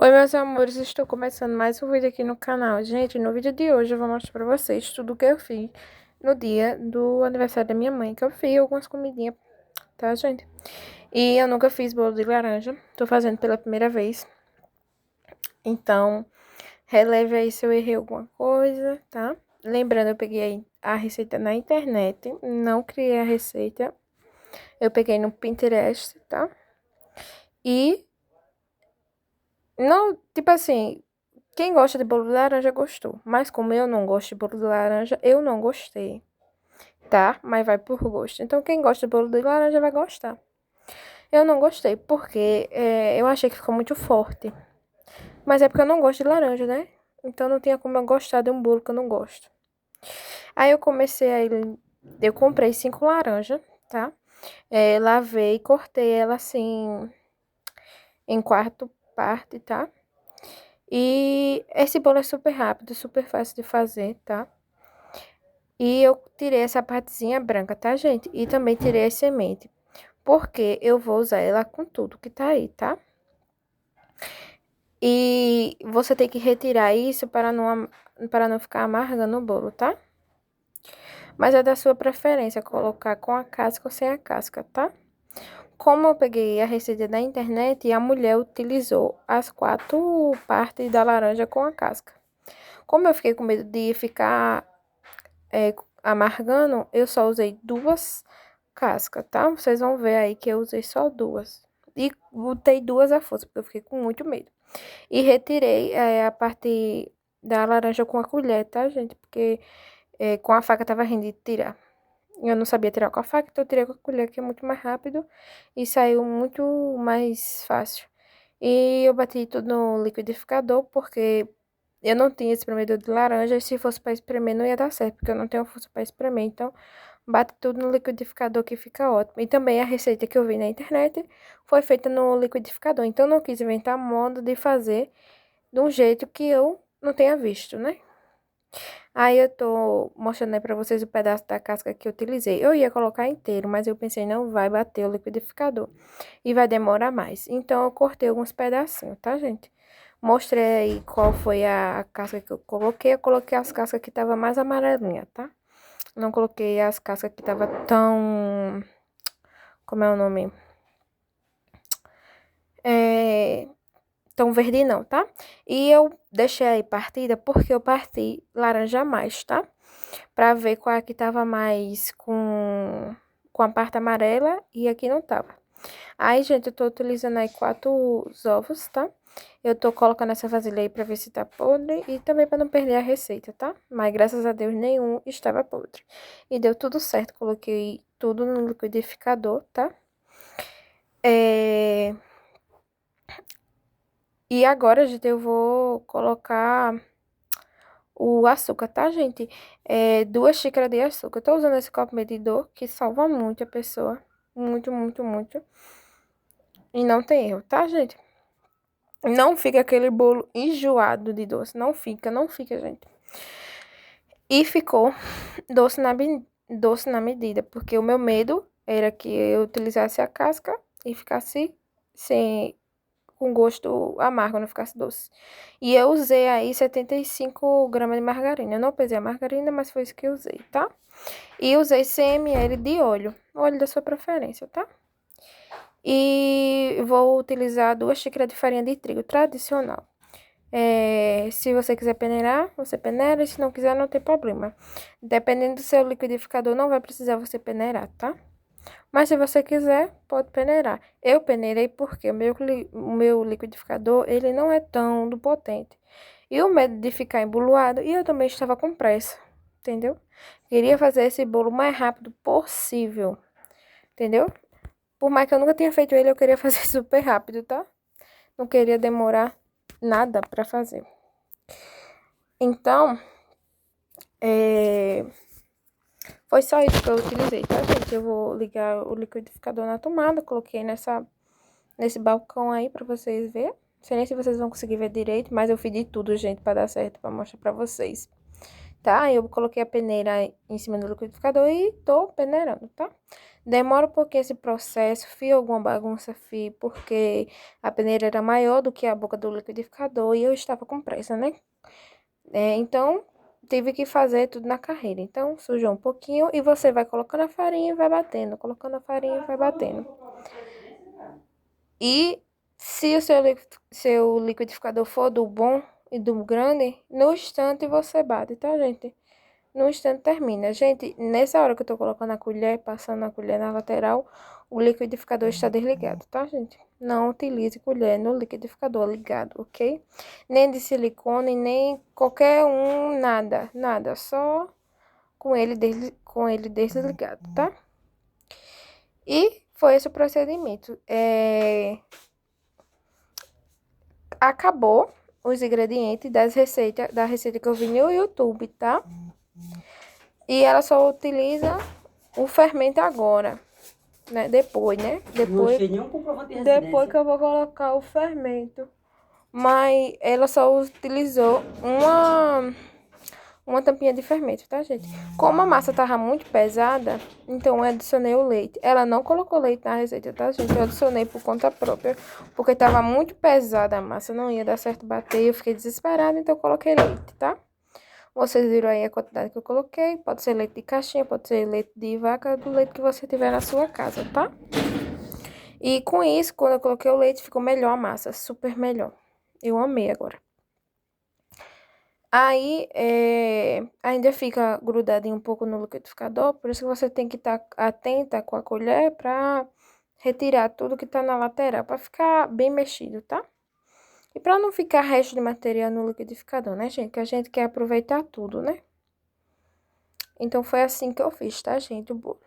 Oi, meus amores, estou começando mais um vídeo aqui no canal. Gente, no vídeo de hoje eu vou mostrar pra vocês tudo que eu fiz no dia do aniversário da minha mãe, que eu fiz algumas comidinhas, tá, gente? E eu nunca fiz bolo de laranja, tô fazendo pela primeira vez. Então, releve aí se eu errei alguma coisa, tá? Lembrando, eu peguei a receita na internet, não criei a receita. Eu peguei no Pinterest, tá? E não, tipo assim, quem gosta de bolo de laranja gostou. Mas como eu não gosto de bolo de laranja, eu não gostei, tá? Mas vai por gosto. Então quem gosta de bolo de laranja vai gostar. Eu não gostei porque eu achei que ficou muito forte. Mas é porque eu não gosto de laranja, né? Então não tinha como eu gostar de um bolo que eu não gosto. Aí eu comecei a... Eu comprei 5 laranjas, tá? Lavei, cortei ela assim em quatro partes, tá? E esse bolo é super rápido, super fácil de fazer, tá? E eu tirei essa partezinha branca, tá, gente? E também tirei a semente, porque eu vou usar ela com tudo que tá aí, tá? E você tem que retirar isso para não ficar amargando o bolo, tá? Mas é da sua preferência colocar com a casca ou sem a casca, tá? Como eu peguei a receita da internet, a mulher utilizou as 4 partes da laranja com a casca. Como eu fiquei com medo de ficar amargando, eu só usei 2 cascas, tá? Vocês vão ver aí que eu usei só 2. E botei 2 à força, porque eu fiquei com muito medo. E retirei a parte da laranja com a colher, tá, gente? Porque com a faca tava rindo de tirar. Eu não sabia tirar com a faca, então eu tirei com a colher, que é muito mais rápido e saiu muito mais fácil. E eu bati tudo no liquidificador, porque eu não tinha espremedor de laranja, e se fosse para espremer não ia dar certo, porque eu não tenho força para espremer. Então, bate tudo no liquidificador que fica ótimo. E também a receita que eu vi na internet foi feita no liquidificador. Então, eu não quis inventar moda de fazer de um jeito que eu não tenha visto, né? Aí eu tô mostrando aí pra vocês o pedaço da casca que eu utilizei. Eu ia colocar inteiro, mas eu pensei, não vai bater o liquidificador e vai demorar mais. Então, eu cortei alguns pedacinhos, tá, gente? Mostrei aí qual foi a casca que eu coloquei. Eu coloquei as cascas que tava mais amarelinha, tá? Não coloquei as cascas que tava tão... Como é o nome? Tão verde não, tá? E eu deixei aí partida porque eu parti laranja a mais, tá? Pra ver qual é que tava mais com a parte amarela e aqui não tava. Aí, gente, eu tô utilizando aí 4 ovos, tá? Eu tô colocando essa vasilha aí pra ver se tá podre e também pra não perder a receita, tá? Mas graças a Deus nenhum estava podre. E deu tudo certo, coloquei tudo no liquidificador, tá? E agora, gente, eu vou colocar o açúcar, tá, gente? 2 xícaras de açúcar. Eu tô usando esse copo medidor, que salva muito a pessoa. Muito, muito, muito. E não tem erro, tá, gente? Não fica aquele bolo enjoado de doce. Não fica, não fica, gente. E ficou doce na medida, porque o meu medo era que eu utilizasse a casca e ficasse sem com gosto amargo, não ficasse doce. E eu usei aí 75 gramas de margarina. Eu não pesei a margarina, mas foi isso que eu usei, tá? E usei 100 ml de óleo, óleo da sua preferência, tá? E vou utilizar 2 xícaras de farinha de trigo tradicional. Se você quiser peneirar, você peneira, e se não quiser, não tem problema. Dependendo do seu liquidificador, não vai precisar você peneirar, tá? Mas se você quiser, pode peneirar. Eu peneirei porque o meu liquidificador, ele não é tão do potente. E o medo de ficar embolado, e eu também estava com pressa, entendeu? Queria fazer esse bolo o mais rápido possível, entendeu? Por mais que eu nunca tenha feito ele, eu queria fazer super rápido, tá? Não queria demorar nada pra fazer. Então, foi só isso que eu utilizei, tá, gente? Eu vou ligar o liquidificador na tomada, coloquei nesse balcão aí pra vocês verem. Não sei nem se vocês vão conseguir ver direito, mas eu fiz de tudo, gente, pra dar certo, pra mostrar pra vocês. tá? Eu coloquei a peneira em cima do liquidificador e tô peneirando, tá? Demora um pouquinho esse processo, fiz alguma bagunça, fiz, porque a peneira era maior do que a boca do liquidificador e eu estava com pressa, né? Então, tive que fazer tudo na carreira. Então, sujou um pouquinho e você vai colocando a farinha e vai batendo, colocando a farinha e vai batendo. E se o seu liquidificador for do bom e do grande, no instante você bate, tá, gente? No instante termina. Gente, nessa hora que eu tô colocando a colher, passando a colher na lateral, o liquidificador está desligado, tá, gente? Não utilize colher no liquidificador ligado, ok? Nem de silicone, nem qualquer um, nada, nada. Só com ele desligado, tá? E foi esse o procedimento. Acabou os ingredientes da receita que eu vi no YouTube, tá? E ela só utiliza o fermento agora, né? Depois, né? Não achei nenhum comprovante de residência. Depois que eu vou colocar o fermento. Mas ela só utilizou uma tampinha de fermento, tá, gente? Como a massa tava muito pesada, então eu adicionei o leite. Ela não colocou leite na receita, tá, gente? Eu adicionei por conta própria, porque tava muito pesada a massa, não ia dar certo bater. Eu fiquei desesperada, então eu coloquei leite, tá? Vocês viram aí a quantidade que eu coloquei. Pode ser leite de caixinha, pode ser leite de vaca, do leite que você tiver na sua casa, tá? E com isso, quando eu coloquei o leite, ficou melhor a massa, super melhor. Eu amei agora. Aí, ainda fica grudadinho um pouco no liquidificador, por isso que você tem que estar atenta com a colher para retirar tudo que tá na lateral, para ficar bem mexido, tá? E para não ficar resto de material no liquidificador, né, gente? Que a gente quer aproveitar tudo, né? Então, foi assim que eu fiz, tá, gente, o bolo.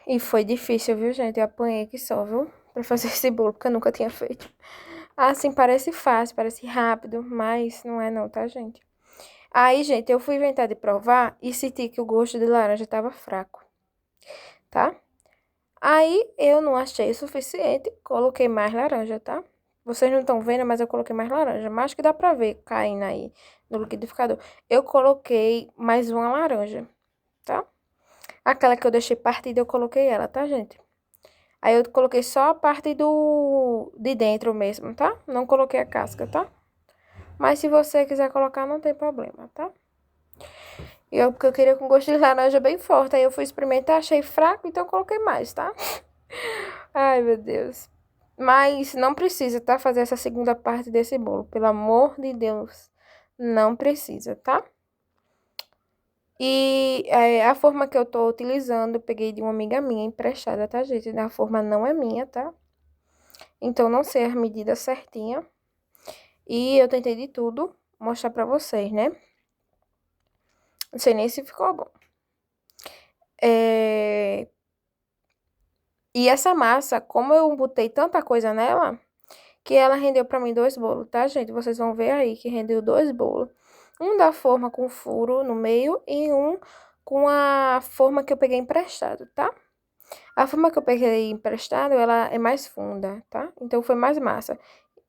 E foi difícil, viu, gente? Eu apanhei aqui só, viu? Pra fazer esse bolo, porque eu nunca tinha feito. Assim, parece fácil, parece rápido, mas não é não, tá, gente? Aí, gente, eu fui inventar de provar e senti que o gosto de laranja tava fraco, tá? Aí, eu não achei o suficiente, coloquei mais laranja, tá? Vocês não estão vendo, mas eu coloquei mais laranja. Mas que dá pra ver caindo aí no liquidificador. Eu coloquei mais uma laranja, tá? Aquela que eu deixei partida, eu coloquei ela, tá, gente? Aí eu coloquei só a parte de dentro mesmo, tá? Não coloquei a casca, tá? Mas se você quiser colocar, não tem problema, tá? Porque eu queria com gosto de laranja bem forte. Aí eu fui experimentar, achei fraco, então eu coloquei mais, tá? Ai, meu Deus. Mas não precisa, tá? Fazer essa segunda parte desse bolo. Pelo amor de Deus. Não precisa, tá? E a forma que eu tô utilizando, eu peguei de uma amiga minha emprestada, tá, gente? A forma não é minha, tá? Então, não sei as medidas certinha. E eu tentei de tudo mostrar pra vocês, né? Não sei nem se ficou bom. E essa massa, como eu botei tanta coisa nela, que ela rendeu pra mim 2 bolos, tá, gente? Vocês vão ver aí que rendeu 2 bolos. Um da forma com furo no meio e um com a forma que eu peguei emprestado, tá? A forma que eu peguei emprestado, ela é mais funda, tá? Então, foi mais massa.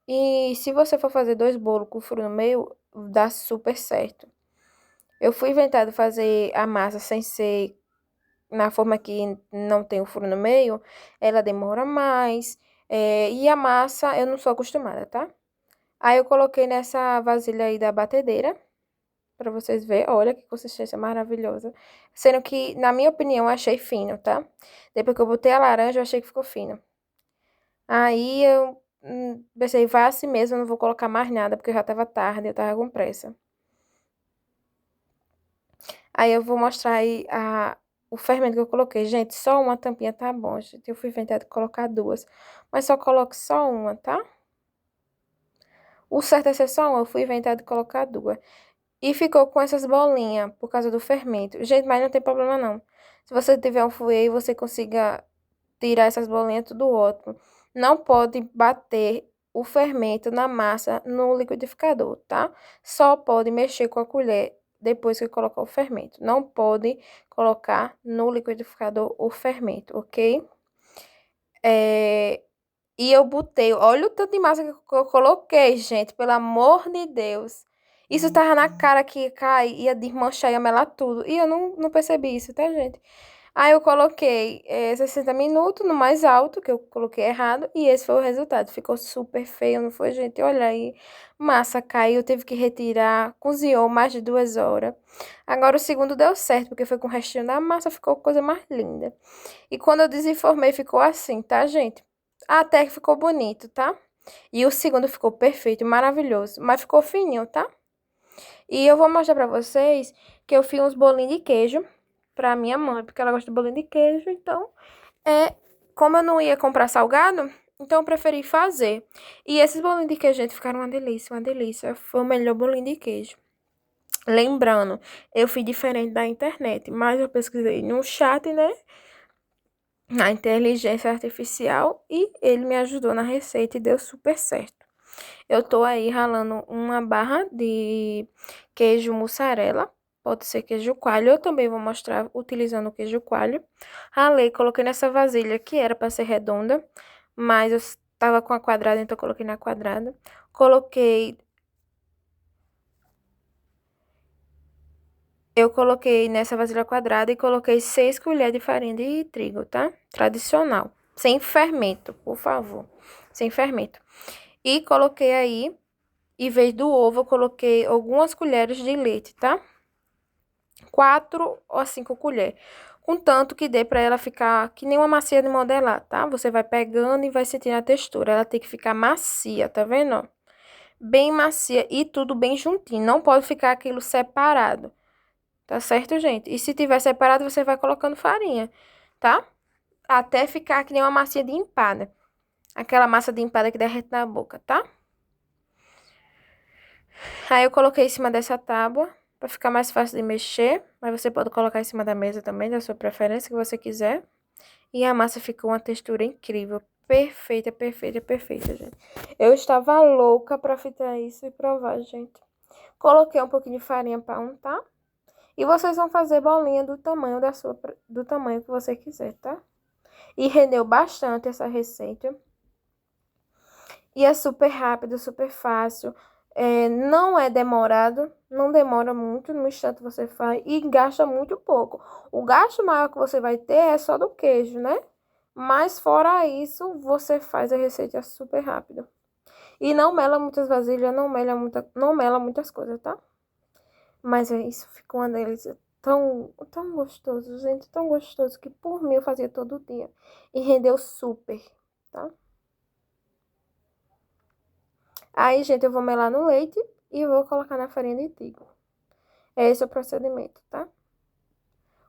E se você for fazer 2 bolos com furo no meio, dá super certo. Eu fui inventar de fazer a massa sem ser na forma que não tem o furo no meio, ela demora mais. E a massa eu não sou acostumada, tá? Aí eu coloquei nessa vasilha aí da batedeira, pra vocês verem. Olha que consistência maravilhosa. Sendo que, na minha opinião, eu achei fino, tá? Depois que eu botei a laranja, eu achei que ficou fino. Aí eu pensei, vai assim mesmo, eu não vou colocar mais nada, porque já tava tarde, eu tava com pressa. Aí eu vou mostrar aí o fermento que eu coloquei. Gente, só uma tampinha tá bom, gente. Eu fui inventar de colocar 2. Mas só coloque só uma, tá? O certo é ser só uma, eu fui inventar de colocar 2. E ficou com essas bolinhas por causa do fermento. Gente, mas não tem problema não. Se você tiver um fouet e você consiga tirar essas bolinhas, tudo ótimo. Não pode bater o fermento na massa no liquidificador, tá? Só pode mexer com a colher depois que colocar o fermento. Não pode colocar no liquidificador o fermento, ok? E eu botei, olha o tanto de massa que eu coloquei, gente, pelo amor de Deus. Isso tava na cara que ia cair, ia desmanchar, ia melar tudo. E eu não percebi isso, tá, gente? Aí eu coloquei 60 minutos no mais alto, que eu coloquei errado, e esse foi o resultado. Ficou super feio, não foi, gente? Olha aí, massa caiu, teve que retirar, cozinhou mais de 2 horas. Agora o segundo deu certo, porque foi com o restinho da massa, ficou coisa mais linda. E quando eu desenformei, ficou assim, tá, gente? Até que ficou bonito, tá? E o segundo ficou perfeito, maravilhoso, mas ficou fininho, tá? E eu vou mostrar pra vocês que eu fiz uns bolinhos de queijo pra minha mãe, porque ela gosta de bolinho de queijo, então, como eu não ia comprar salgado, então eu preferi fazer. E esses bolinhos de queijo, gente, ficaram uma delícia, uma delícia. Foi o melhor bolinho de queijo. Lembrando, eu fiz diferente da internet, mas eu pesquisei no chat, né? Na inteligência artificial e ele me ajudou na receita e deu super certo. Eu tô aí ralando uma barra de queijo mussarela, pode ser queijo coalho, eu também vou mostrar utilizando o queijo coalho. Ralei, coloquei nessa vasilha que era para ser redonda, mas eu estava com a quadrada, então eu coloquei na quadrada. Eu coloquei nessa vasilha quadrada e coloquei 6 colheres de farinha de trigo, tá? Tradicional. Sem fermento, por favor. Sem fermento. E coloquei aí, em vez do ovo, eu coloquei algumas colheres de leite, tá? 4 ou 5 colheres. Contanto que dê pra ela ficar que nem uma massinha de modelar, tá? Você vai pegando e vai sentindo a textura. Ela tem que ficar macia, tá vendo, ó? Bem macia e tudo bem juntinho. Não pode ficar aquilo separado. Tá certo, gente? E se tiver separado, você vai colocando farinha, tá? Até ficar que nem uma massinha de empada. Aquela massa de empada que derrete na boca, tá? Aí eu coloquei em cima dessa tábua, pra ficar mais fácil de mexer. Mas você pode colocar em cima da mesa também, da sua preferência, que você quiser. E a massa ficou uma textura incrível. Perfeita, perfeita, perfeita, gente. Eu estava louca pra fritar isso e provar, gente. Coloquei um pouquinho de farinha pra untar. E vocês vão fazer bolinha do tamanho que você quiser, tá? E rendeu bastante essa receita. E é super rápido, super fácil. Não é demorado, não demora muito, no instante você faz e gasta muito pouco. O gasto maior que você vai ter é só do queijo, né? Mas fora isso, você faz a receita super rápido. E não mela muitas vasilhas, não mela muitas coisas, tá? Mas isso ficou uma delícia tão gostoso, gente, tão gostoso, que por mim eu fazia todo dia. E rendeu super, tá? Aí, gente, eu vou melar no leite e vou colocar na farinha de trigo. Esse é o procedimento, tá?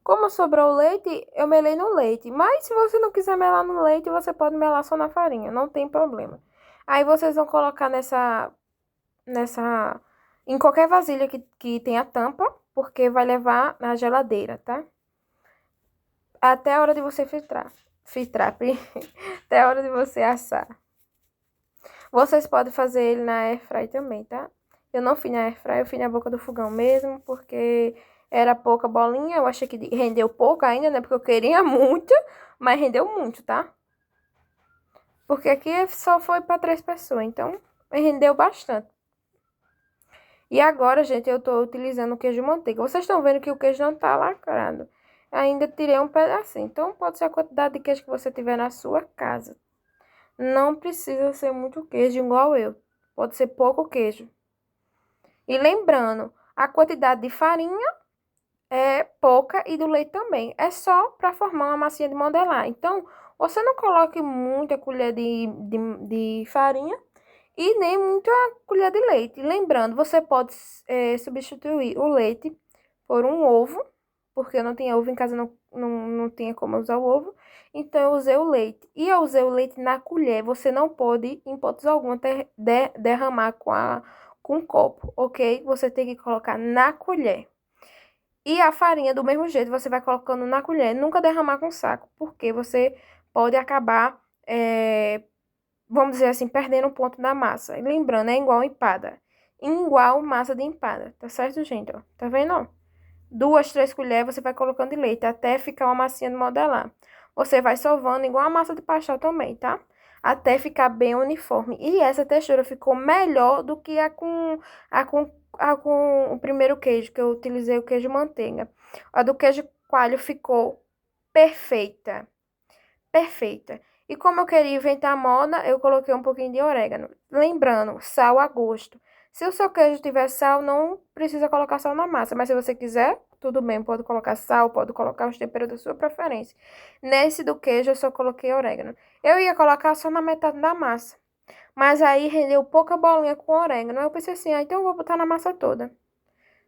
Como sobrou o leite, eu melei no leite. Mas se você não quiser melar no leite, você pode melar só na farinha, não tem problema. Aí vocês vão colocar em qualquer vasilha que tenha tampa, porque vai levar na geladeira, tá? Até a hora de você filtrar, até a hora de você assar. Vocês podem fazer ele na airfry também, tá? Eu não fiz na airfry, eu fiz na boca do fogão mesmo, porque era pouca bolinha, eu achei que rendeu pouco ainda, né? Porque eu queria muito, mas rendeu muito, tá? Porque aqui só foi para 3 pessoas, então rendeu bastante. E agora, gente, eu tô utilizando o queijo manteiga. Vocês estão vendo que o queijo não tá lacrado. Ainda tirei um pedacinho. Então, pode ser a quantidade de queijo que você tiver na sua casa. Não precisa ser muito queijo igual eu. Pode ser pouco queijo. E lembrando, a quantidade de farinha é pouca e do leite também. É só para formar uma massinha de modelar. Então, você não coloque muita colher de farinha e nem muita colher de leite. Lembrando, você pode substituir o leite por um ovo, porque eu não tinha ovo em casa, não tinha como usar o ovo. Então, eu usei o leite. E eu usei o leite na colher. Você não pode, em hipótese alguma, derramar com um copo, ok? Você tem que colocar na colher. E a farinha, do mesmo jeito, você vai colocando na colher. Nunca derramar com saco, porque você pode acabar, vamos dizer assim, perdendo o ponto da massa. E lembrando, é igual empada. Igual massa de empada, tá certo, gente? Ó, tá vendo, ó? 2, 3 colheres você vai colocando de leite até ficar uma massinha de modelar. Você vai sovando igual a massa de pastel também, tá? até ficar bem uniforme. E essa textura ficou melhor do que a com o primeiro queijo, que eu utilizei o queijo manteiga. A do queijo coalho ficou perfeita, perfeita. E como eu queria inventar moda, eu coloquei um pouquinho de orégano. Lembrando, sal a gosto. Se o seu queijo tiver sal, não precisa colocar sal na massa. Mas se você quiser, tudo bem, pode colocar sal, pode colocar os temperos da sua preferência. Nesse do queijo, eu só coloquei orégano. Eu ia colocar só na metade da massa. Mas aí rendeu pouca bolinha com orégano. Eu pensei assim, então eu vou botar na massa toda.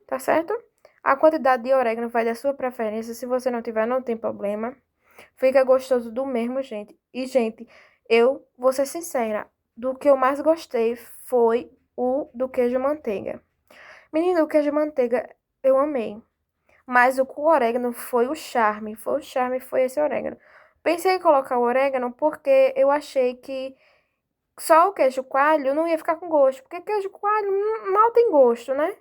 Tá certo? A quantidade de orégano vai da sua preferência. Se você não tiver, não tem problema. Fica gostoso do mesmo, gente. E, gente, eu vou ser sincera. Do que eu mais gostei foi o do queijo manteiga. Menino, o queijo manteiga eu amei. Mas o com orégano foi o charme. Foi o charme, foi esse orégano. Pensei em colocar o orégano porque eu achei que só o queijo coalho não ia ficar com gosto. Porque queijo coalho mal tem gosto, né?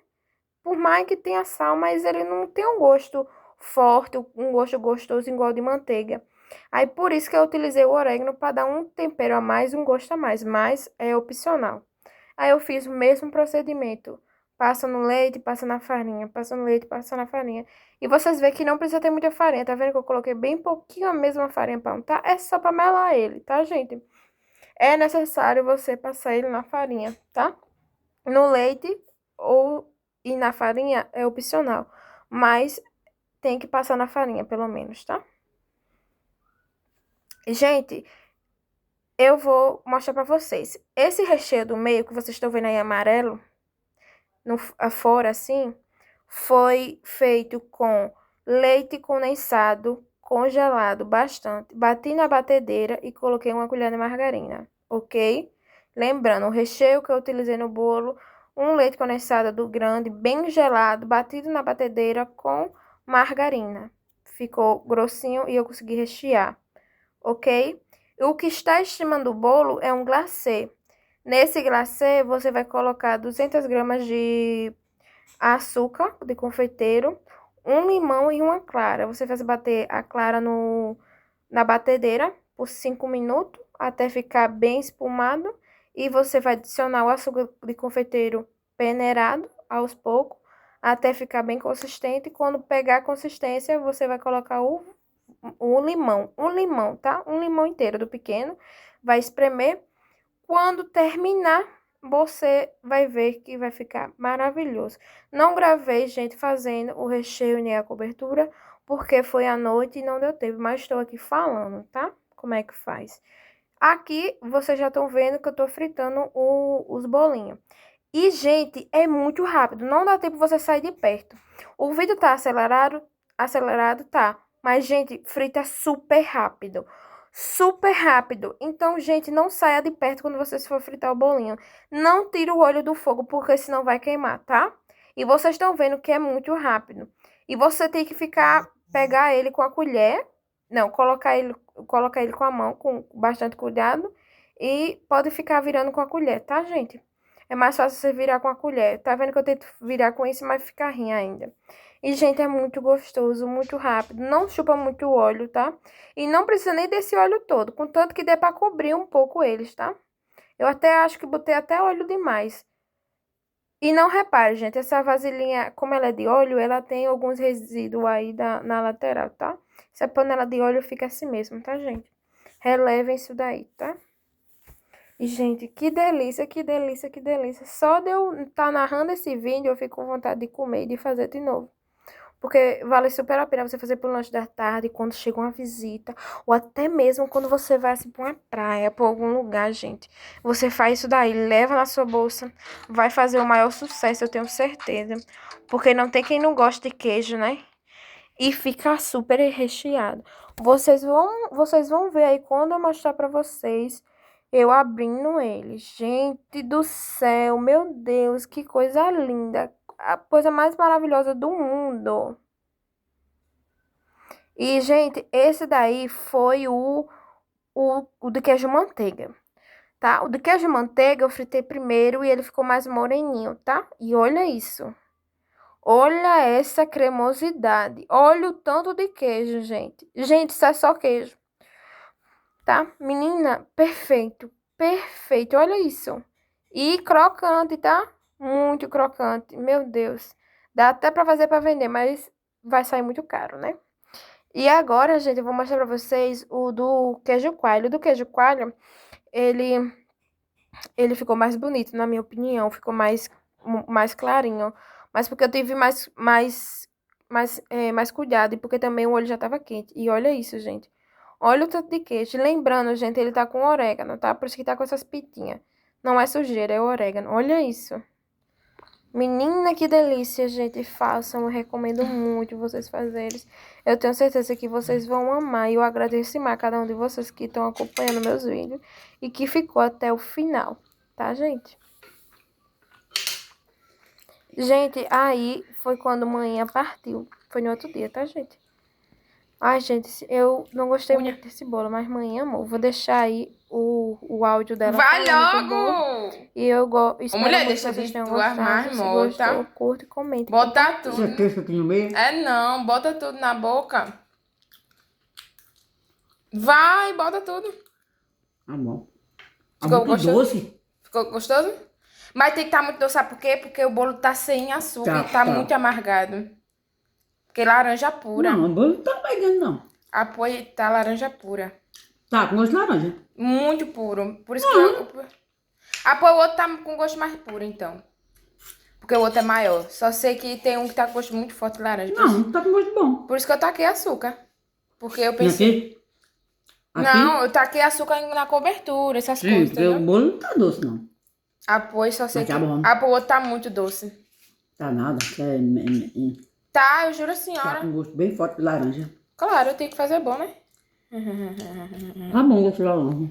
Por mais que tenha sal, mas ele não tem um gosto forte, um gosto gostoso igual de manteiga. Aí por isso que eu utilizei o orégano para dar um tempero a mais, um gosto a mais, mas é opcional. Aí eu fiz o mesmo procedimento. Passa no leite, passa na farinha, passa no leite, passa na farinha. E vocês veem que não precisa ter muita farinha, tá vendo que eu coloquei bem pouquinho a mesma farinha para untar? É só para melar ele, tá, gente? É necessário você passar ele na farinha, tá? No leite ou e na farinha é opcional, mas tem que passar na farinha, pelo menos, tá? Gente, eu vou mostrar pra vocês. Esse recheio do meio que vocês estão vendo aí amarelo, no, afora assim, foi feito com leite condensado, congelado bastante. Bati na batedeira e coloquei uma colher de margarina, ok? Lembrando, o recheio que eu utilizei no bolo, um leite condensado do grande, bem gelado, batido na batedeira com margarina. Ficou grossinho e eu consegui rechear, ok? O que está em cima do bolo é um glacê. Nesse glacê, você vai colocar 200 gramas de açúcar de confeiteiro, um limão e uma clara. Você vai bater a clara na batedeira por 5 minutos até ficar bem espumado. E você vai adicionar o açúcar de confeiteiro peneirado aos poucos até ficar bem consistente. E quando pegar a consistência, você vai colocar o limão. Um limão, tá? Um limão inteiro do pequeno. Vai espremer. Quando terminar, você vai ver que vai ficar maravilhoso. Não gravei, gente, fazendo o recheio nem a cobertura, porque foi à noite e não deu tempo. Mas estou aqui falando, tá? Como é que faz. Aqui, vocês já estão vendo que eu tô fritando os bolinhos. E, gente, é muito rápido. Não dá tempo você sair de perto. O vídeo tá acelerado? Acelerado, tá. Mas, gente, frita super rápido. Super rápido. Então, gente, não saia de perto quando você for fritar o bolinho. Não tire o olho do fogo, porque senão vai queimar, tá? E vocês estão vendo que é muito rápido. E você tem que pegar ele com a colher. Não, colocar ele com a mão, com bastante cuidado. E pode ficar virando com a colher, tá, gente? É mais fácil você virar com a colher. Tá vendo que eu tento virar com isso, mas fica ruim ainda. E, gente, é muito gostoso, muito rápido. Não chupa muito óleo, tá? E não precisa nem desse óleo todo, contanto que dê pra cobrir um pouco eles, tá? Eu até acho que botei até óleo demais. E não repare, gente, essa vasilhinha, como ela é de óleo, ela tem alguns resíduos aí na lateral, tá? Essa panela de óleo fica assim mesmo, tá, gente? Relevem isso daí, tá? E, gente, que delícia, que delícia, que delícia. Só de eu estar narrando esse vídeo, eu fico com vontade de comer e de fazer de novo. Porque vale super a pena você fazer pro lanche da tarde, quando chega uma visita, ou até mesmo quando você vai assim pra uma praia, pra algum lugar, gente. Você faz isso daí, leva na sua bolsa, vai fazer o maior sucesso, eu tenho certeza. Porque não tem quem não goste de queijo, né? E fica super recheado. Vocês vão ver aí quando eu mostrar pra vocês eu abrindo ele. Gente do céu, meu Deus, que coisa linda. A coisa mais maravilhosa do mundo. E, gente, esse daí foi o de queijo manteiga, tá? O de queijo manteiga eu fritei primeiro e ele ficou mais moreninho, tá? E olha isso. Olha essa cremosidade. Olha o tanto de queijo, gente. Gente, isso é só queijo. tá? Menina, perfeito. Perfeito, olha isso. E crocante, tá? Muito crocante. Meu Deus. Dá até pra fazer pra vender, mas vai sair muito caro, né? E agora, gente, eu vou mostrar pra vocês o do queijo coalho. O do queijo coalho, ele, ele ficou mais bonito, na minha opinião. Ficou mais clarinho. Mas porque eu tive mais cuidado. E porque também o olho já tava quente. E olha isso, gente. Olha o tanto de queijo. Lembrando, gente, ele tá com orégano, tá? Por isso que tá com essas pitinhas. Não é sujeira, é orégano. Olha isso. Menina, que delícia, gente. Façam, eu recomendo muito vocês fazerem. Eu tenho certeza que vocês vão amar. E eu agradeço demais a cada um de vocês que estão acompanhando meus vídeos e que ficou até o final, tá, gente? Gente, aí foi quando manhã partiu. Foi no outro dia, tá, gente? Ai, gente, eu não gostei muito desse bolo, mas mãe amou. Vou deixar aí o áudio dela Vai falando do bolo. logo! E eu Ô, espero mulher, muito que deixa vocês de tenham tuas gostado. Se marmotas. gostou, curta e comente. Bota Esse tudo. queijo aqui no meio. É não, bota tudo na boca. Vai, bota tudo. Ah, bom. Ah, Ficou muito gostoso? doce. Ficou gostoso? Mas tem que estar muito doce, sabe por quê? Porque o bolo tá sem açúcar Tá, e tá tá. muito amargado. Porque laranja pura. Não, o bolo não tá pegando, não. Apoio tá laranja pura. Tá, com gosto de laranja. Muito puro. Por isso que eu... Apoio o outro tá com gosto mais puro, então. Porque o outro é maior. Só sei que tem um que tá com gosto muito forte de laranja. Não, tá com gosto bom. Por isso que eu taquei açúcar. Porque eu E pensei... aqui? Aqui? Não, eu taquei açúcar na cobertura, essas Sim, coisas, porque o entendeu? bolo não tá doce, não. Apoio, só sei Mas que... tá bom. Apoio, o outro tá muito doce. Tá nada. Tá, eu juro a Tá senhora. com gosto bem forte de laranja. Claro, eu tenho que fazer bom, né? Tá bom, gosto de laranja.